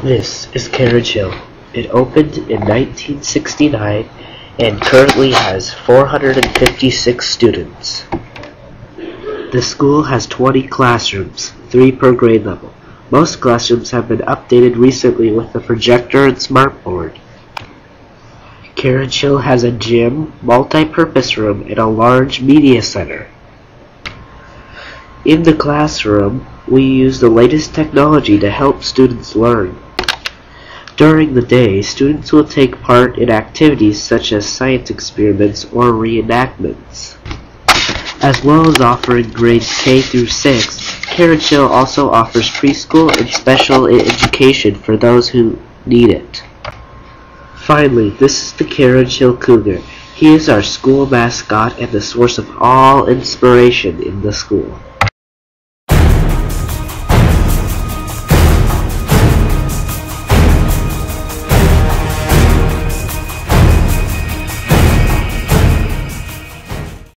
This is Carriage Hill. It opened in 1969 and currently has 456 students. The school has 20 classrooms, 3 per grade level. Most classrooms have been updated recently with a projector and smartboard. Carriage Hill has a gym, multi-purpose room, and a large media center. In the classroom, we use the latest technology to help students learn. During the day, students will take part in activities such as science experiments or reenactments. As well as offering grades K through 6, Carriage Hill also offers preschool and special education for those who need it. Finally, this is the Carriage Hill Cougar. He is our school mascot and the source of all inspiration in the school.